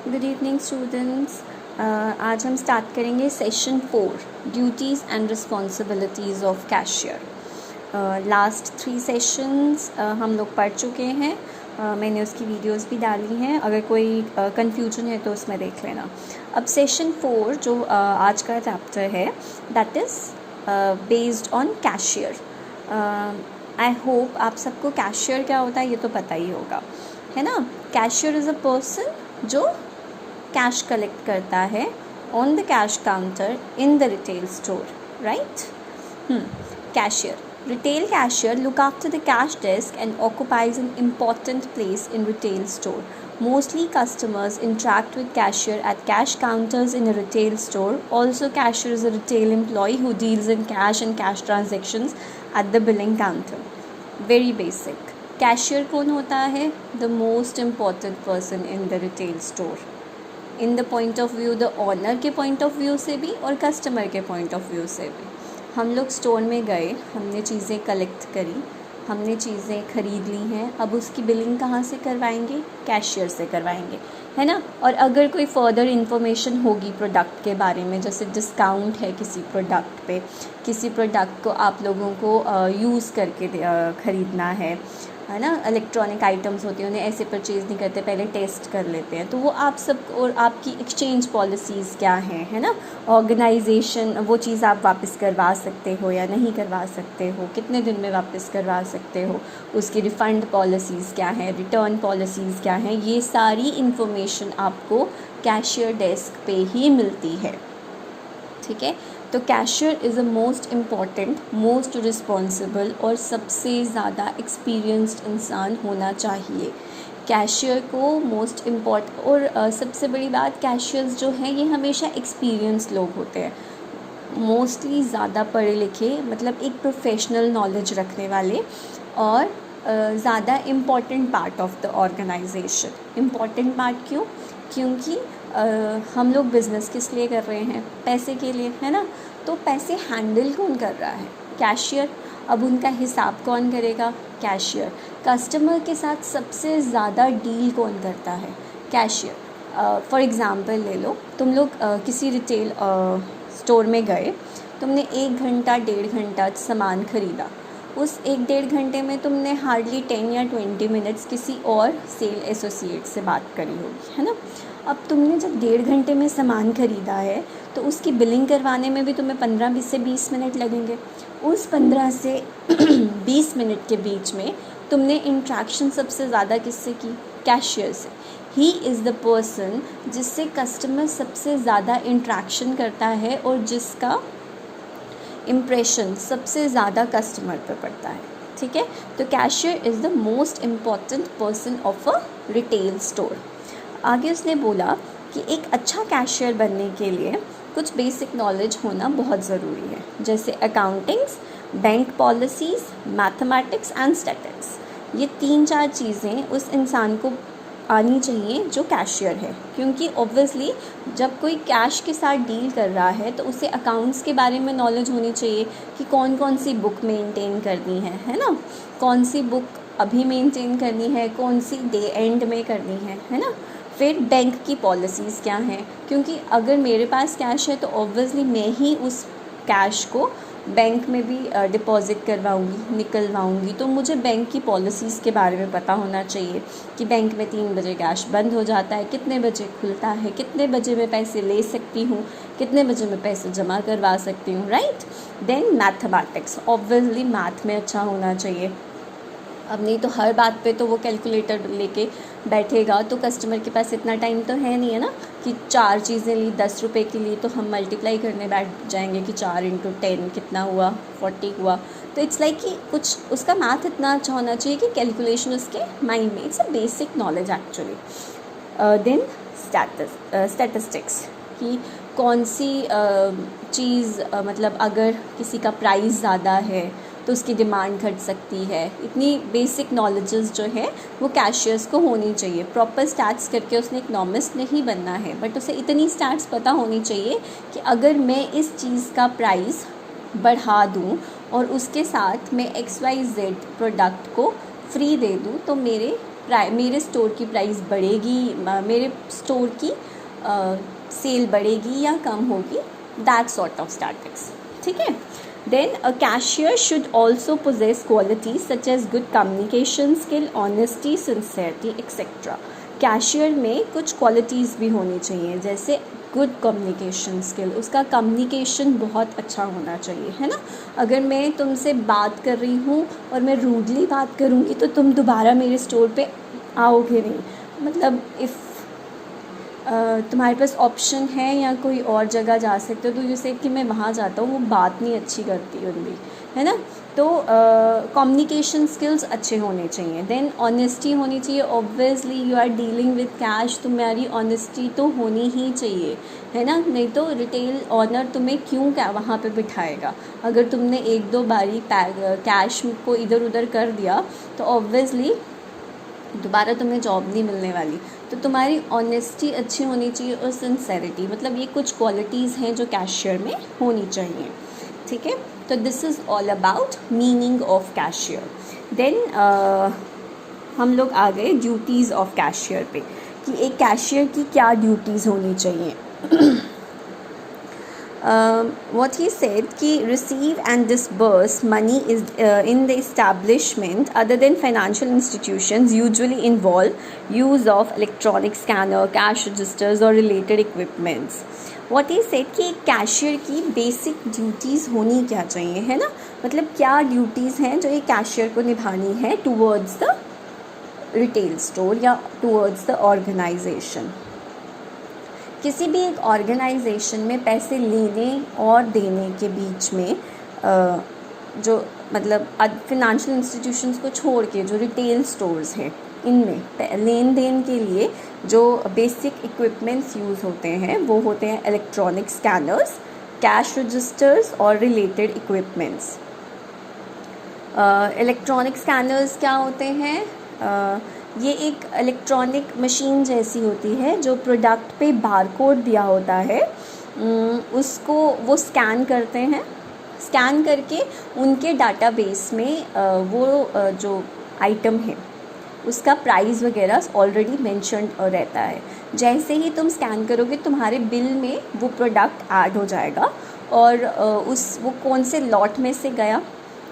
Good evening students. आज हम start करेंगे session 4 duties and responsibilities of cashier. Last 3 sessions हम लोग पढ़ चुके हैं। मैंने उसकी वीडियोस भी डाली हैं, अगर कोई कन्फ्यूजन है तो उसमें देख लेना। अब सेशन 4 जो आज का चैप्टर है that is based on cashier. I hope आप सबको कैशियर क्या होता है ये तो पता ही होगा, है ना। कैशियर इज़ अ पर्सन जो कैश कलेक्ट करता है on the cash counter in the retail store, right. Cashier. Retail cashier look after the cash desk and occupies an important place in retail store. Mostly customers interact with cashier at cash counters in a retail store. Also, cashier is a retail employee who deals in cash and cash transactions at the billing counter. Very basic. Cashier कौन होता है? The most important person in the retail store. In the point of view, the owner के point of view से भी और customer के point of view से भी। हम लोग स्टोर में गए, हमने चीज़ें कलेक्ट करी, हमने चीज़ें ख़रीद ली हैं, अब उसकी बिलिंग कहाँ से करवाएंगे? कैशियर से करवाएंगे, है ना। और अगर कोई फर्दर इन्फॉर्मेशन होगी प्रोडक्ट के बारे में, जैसे डिस्काउंट है किसी प्रोडक्ट पे, किसी प्रोडक्ट को आप लोगों को यूज़ करके ख़रीदना है ना। इलेक्ट्रॉनिक आइटम्स होती हैं, उन्हें ऐसे परचेज़ नहीं करते, पहले टेस्ट कर लेते हैं। तो वो आप सब और आपकी एक्सचेंज पॉलिसीज़ क्या हैं, है ना। ऑर्गेनाइजेशन, वो चीज़ आप वापस करवा सकते हो या नहीं करवा सकते हो, कितने दिन में वापस करवा सकते हो, उसकी रिफ़ंड पॉलिसीज़ क्या हैं, रिटर्न पॉलिसीज़ क्या हैं, ये सारी इन्फॉर्मेशन आपको कैशियर डेस्क पे ही मिलती है, ठीक है। तो cashier is a most important, most responsible और सबसे ज़्यादा एक्सपीरियंस्ड इंसान होना चाहिए कैशियर को। मोस्ट इम्पॉर्टेंट और सबसे बड़ी बात, कैशियर्स जो हैं ये हमेशा एक्सपीरियंस लोग होते हैं, मोस्टली ज़्यादा पढ़े लिखे, मतलब एक प्रोफेशनल नॉलेज रखने वाले, और ज़्यादा important part of the organization. Important part क्यों? क्योंकि हम लोग बिज़नेस किस लिए कर रहे हैं? पैसे के लिए, है ना। तो पैसे हैंडल कौन कर रहा है? कैशियर। अब उनका हिसाब कौन करेगा? कैशियर। कस्टमर के साथ सबसे ज़्यादा डील कौन करता है? कैशियर। फॉर एग्ज़ाम्पल ले लो, तुम लोग किसी रिटेल स्टोर में गए, तुमने 1 घंटा 1.5 घंटा सामान ख़रीदा। उस 1-1.5 घंटे में तुमने हार्डली 10 या 20 मिनट्स किसी और सेल एसोसिएट से बात करी होगी, है ना। अब तुमने जब 1.5 घंटे में सामान ख़रीदा है तो उसकी बिलिंग करवाने में भी तुम्हें 15 से 20 मिनट लगेंगे। उस 15 से 20 मिनट के बीच में तुमने इंट्रैक्शन सबसे ज़्यादा किससे की? कैशियर से। ही इज़ द पर्सन जिससे कस्टमर सबसे ज़्यादा इंट्रैक्शन करता है और जिसका इम्प्रेशन सबसे ज़्यादा कस्टमर पर पड़ता है, ठीक है। तो cashier is the most important person of a retail store. आगे उसने बोला कि एक अच्छा कैशियर बनने के लिए कुछ बेसिक नॉलेज होना बहुत ज़रूरी है, जैसे accountings, bank policies, mathematics and statistics. ये 3-4 चीज़ें उस इंसान को आनी चाहिए जो कैशियर है, क्योंकि ऑब्वियसली जब कोई कैश के साथ डील कर रहा है तो उसे अकाउंट्स के बारे में नॉलेज होनी चाहिए कि कौन कौन सी बुक मेंटेन करनी है ना, कौन सी बुक अभी मेंटेन करनी है, कौन सी डे एंड में करनी है ना। फिर बैंक की पॉलिसीज़ क्या हैं, क्योंकि अगर मेरे पास कैश है तो ऑब्वियसली मैं ही उस कैश को बैंक में भी डिपॉज़िट करवाऊँगी, निकलवाऊँगी, तो मुझे बैंक की पॉलिसीज़ के बारे में पता होना चाहिए कि बैंक में 3 बजे कैश बंद हो जाता है, कितने बजे खुलता है, कितने बजे मैं पैसे ले सकती हूँ, कितने बजे मैं पैसे जमा करवा सकती हूँ, right. Then mathematics, obviously math में अच्छा होना चाहिए। अब नहीं तो हर बात पे तो वो कैलकुलेटर लेके बैठेगा, तो कस्टमर के पास इतना टाइम तो है नहीं, है ना, कि 4 चीज़ें ली 10 रुपये के लिए तो हम मल्टीप्लाई करने बैठ जाएंगे कि 4 × 10 कितना हुआ, 40 हुआ। तो इट्स लाइक कि कुछ उसका मैथ इतना अच्छा होना चाहिए कि कैलकुलेशन उसके माइंड में, it's a basic knowledge actually. Then statistics कि कौन सी चीज़ मतलब अगर किसी का प्राइस ज़्यादा है तो उसकी डिमांड घट सकती है। इतनी बेसिक नॉलेजेस जो है वो कैशियर्स को होनी चाहिए। प्रॉपर स्टैट्स करके उसने इकोनॉमिस्ट नहीं बनना है, बट उसे इतनी स्टैट्स पता होनी चाहिए कि अगर मैं इस चीज़ का प्राइस बढ़ा दूं और उसके साथ मैं XYZ प्रोडक्ट को फ्री दे दूं तो मेरे मेरे स्टोर की प्राइस बढ़ेगी, मेरे स्टोर की सेल बढ़ेगी या कम होगी, दैट सॉर्ट ऑफ स्टैटिक्स। ठीक है। Then a cashier should also possess qualities such as good communication skill, honesty, sincerity etcetera. Cashier में कुछ क्वालिटीज़ भी होनी चाहिए, जैसे गुड कम्युनिकेशन स्किल, उसका कम्युनिकेशन बहुत अच्छा होना चाहिए, है ना। अगर मैं तुमसे बात कर रही हूँ और मैं रूडली बात करूँगी तो तुम दोबारा मेरे स्टोर पे आओगे नहीं। मतलब इफ़ तुम्हारे पास ऑप्शन है या कोई और जगह जा सकते हो तो जैसे कि मैं वहाँ जाता हूँ, वो बात नहीं अच्छी करती उनकी, है ना। तो कम्युनिकेशन स्किल्स अच्छे होने चाहिए। देन ऑनेस्टी होनी चाहिए। Obviously you are dealing with cash, तुम्हारी ऑनेस्टी तो होनी ही चाहिए, है ना। नहीं तो रिटेल ऑनर तुम्हें क्यों क्या वहाँ पे बिठाएगा। अगर तुमने एक दो बारी कैश को इधर उधर कर दिया तो ऑब्वियसली दोबारा तुम्हें जॉब नहीं मिलने वाली। तो तुम्हारी ऑनेस्टी अच्छी होनी चाहिए और सिंसेरिटी, मतलब ये कुछ क्वालिटीज़ हैं जो कैशियर में होनी चाहिए। ठीक है। तो this is all about meaning of cashier. Then हम लोग आ गए ड्यूटीज़ ऑफ कैशियर पे कि एक कैशियर की क्या ड्यूटीज़ होनी चाहिए। What he said कि receive and disburse money is in the establishment other than financial institutions usually involve use of electronic scanner, cash registers or related equipments. What he said कि cashier की basic duties होनी क्या चाहिए, है ना। मतलब क्या ड्यूटीज़ हैं जो एक कैशियर को निभानी है टूवर्ड्स द रिटेल स्टोर या टूवर्ड्स द ऑर्गेनाइजेशन। किसी भी एक ऑर्गेनाइजेशन में पैसे लेने और देने के बीच में जो मतलब फिनेंशियल इंस्टीट्यूशंस को छोड़ के जो रिटेल स्टोर्स हैं, इनमें लेन देन के लिए जो बेसिक इक्विपमेंट्स यूज़ होते हैं वो होते हैं इलेक्ट्रॉनिक स्कैनर्स, कैश रजिस्टर्स और रिलेटेड इक्विपमेंट्स। इलेक्ट्रॉनिक स्कैनर्स क्या होते हैं? ये एक इलेक्ट्रॉनिक मशीन जैसी होती है जो प्रोडक्ट पे बारकोड दिया होता है, उसको वो स्कैन करते हैं। स्कैन करके उनके डाटाबेस में वो जो आइटम है उसका प्राइस वगैरह ऑलरेडी मेंशन्ड रहता है। जैसे ही तुम स्कैन करोगे तुम्हारे बिल में वो प्रोडक्ट ऐड हो जाएगा और वो कौन से लॉट में से गया,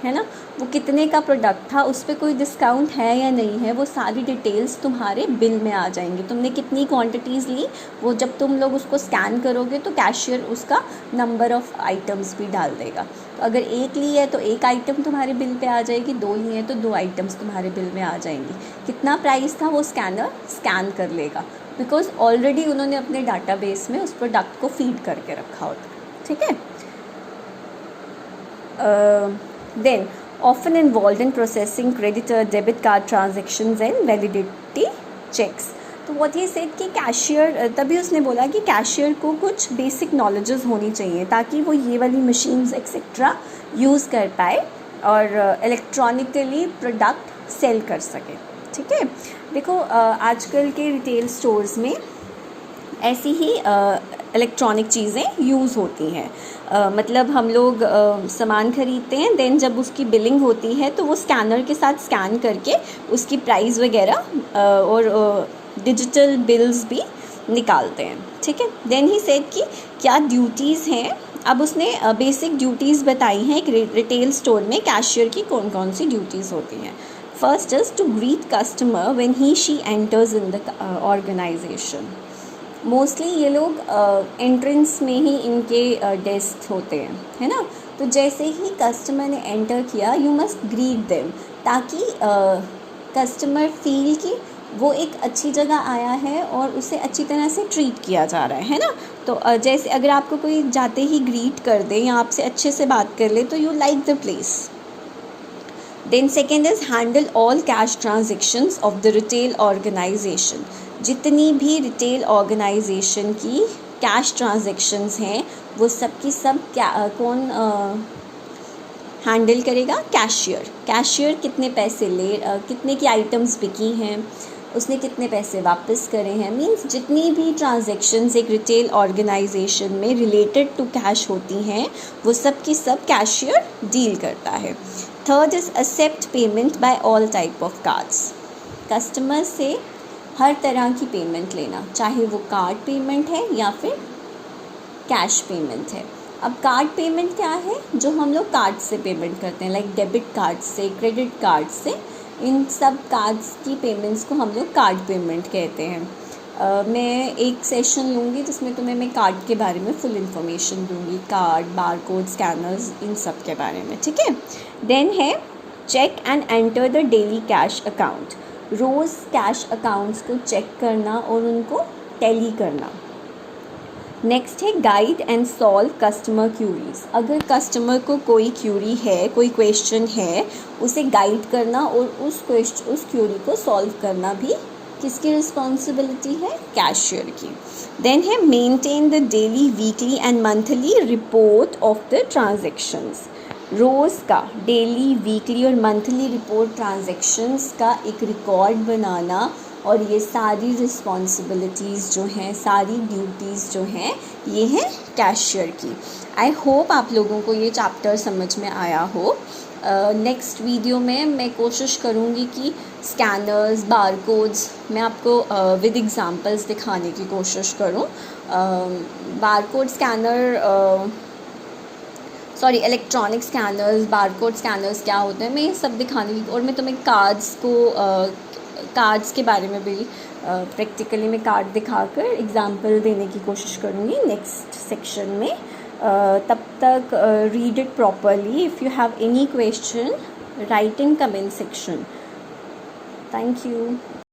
है ना, वो कितने का प्रोडक्ट था, उस पर कोई डिस्काउंट है या नहीं है, वो सारी डिटेल्स तुम्हारे बिल में आ जाएंगी। तुमने कितनी क्वांटिटीज़ ली वो जब तुम लोग उसको स्कैन करोगे तो कैशियर उसका नंबर ऑफ़ आइटम्स भी डाल देगा। तो अगर एक ली है तो एक आइटम तुम्हारे बिल पे आ जाएगी, दो ली है तो दो आइटम्स तुम्हारे बिल में आ जाएंगी। कितना प्राइस था वो स्कैनर स्कैन कर लेगा, बिकॉज ऑलरेडी उन्होंने अपने डाटाबेस में उस प्रोडक्ट को फीड करके रखा होता है। ठीक है। Then often involved in processing creditor debit card transactions and validity checks. तो what he said कि कैशियर, तभी उसने बोला कि कैशियर को कुछ बेसिक नॉलेजेस होनी चाहिए ताकि वो ये वाली मशीन्स एक्सेट्रा यूज़ कर पाए और इलेक्ट्रॉनिकली प्रोडक्ट सेल कर सके। ठीक है। देखो आजकल के रिटेल स्टोर्स में ऐसी ही इलेक्ट्रॉनिक चीज़ें यूज़ होती हैं। मतलब हम लोग सामान ख़रीदते हैं, देन जब उसकी बिलिंग होती है तो वो स्कैनर के साथ स्कैन करके उसकी प्राइस वगैरह और डिजिटल बिल्स भी निकालते हैं। ठीक है। देन ही सेड कि क्या ड्यूटीज़ हैं। अब उसने बेसिक ड्यूटीज़ बताई हैं एक रिटेल स्टोर में कैशियर की कौन कौन सी ड्यूटीज़ होती हैं। First is to greet customer when he she enters in the organization. Mostly ये लोग एंट्रेंस में ही इनके डेस्क होते हैं, है ना। तो जैसे ही कस्टमर ने एंटर किया यू मस्ट ग्रीट देम, ताकि कस्टमर फील कि वो एक अच्छी जगह आया है और उसे अच्छी तरह से ट्रीट किया जा रहा है ना। तो जैसे अगर आपको कोई जाते ही ग्रीट कर दे या आपसे अच्छे से बात कर ले तो you like the place. Then second is handle all cash transactions of the retail organization. जितनी भी रिटेल ऑर्गेनाइजेशन की कैश ट्रांजेक्शन्स हैं वो सब की सब कौन हैंडल करेगा? कैशियर। कैशियर कितने पैसे कितने की आइटम्स बिकी हैं, उसने कितने पैसे वापस करे हैं, मींस जितनी भी ट्रांजेक्शन्स एक रिटेल ऑर्गेनाइजेशन में रिलेटेड टू कैश होती हैं वो सब की सब कैशियर डील करता है। Third is accept payment by all type of cards. Customer से हर तरह की पेमेंट लेना, चाहे वो कार्ड पेमेंट है या फिर कैश पेमेंट है। अब कार्ड पेमेंट क्या है, जो हम लोग कार्ड से पेमेंट करते हैं, लाइक डेबिट कार्ड से, क्रेडिट कार्ड से, इन सब कार्ड्स की पेमेंट्स को हम लोग कार्ड पेमेंट कहते हैं। मैं एक सेशन लूँगी जिसमें तुम्हें मैं कार्ड के बारे में फुल इन्फॉर्मेशन दूँगी, कार्ड, बारकोड, स्कैनर्स, इन सब के बारे में, ठीक है। देन है check and enter the daily cash account, रोज़ कैश अकाउंट्स को चेक करना और उनको टैली करना। नेक्स्ट है guide and solve customer queries, अगर कस्टमर को कोई क्यूरी है, कोई क्वेश्चन है, उसे गाइड करना और उस क्यूरी को सॉल्व करना भी किसकी रिस्पॉन्सिबिलिटी है, कैशियर की। देन है maintain the daily, weekly and monthly report of the transactions, रोज़ का, डेली, वीकली और मंथली रिपोर्ट ट्रांजेक्शंस का एक रिकॉर्ड बनाना, और ये सारी रिस्पॉन्सिबिलिटीज़ जो हैं, सारी ड्यूटीज़ जो हैं, ये हैं कैशियर की। आई होप आप लोगों को ये चैप्टर समझ में आया हो। नेक्स्ट वीडियो में मैं कोशिश करूँगी कि स्कैनर्स, बारकोड्स, मैं आपको विद एग्जांपल्स दिखाने की कोशिश करूँ। Barcode scanner, sorry, electronic scanners, barcode scanners क्या होते हैं, मैं ये सब दिखाने की, और मैं तुम्हें कार्ड्स के बारे में भी प्रैक्टिकली मैं कार्ड दिखाकर एग्जांपल देने की कोशिश करूँगी नेक्स्ट सेक्शन में। तब तक read it properly. If you have any question, right in comment section. Thank you.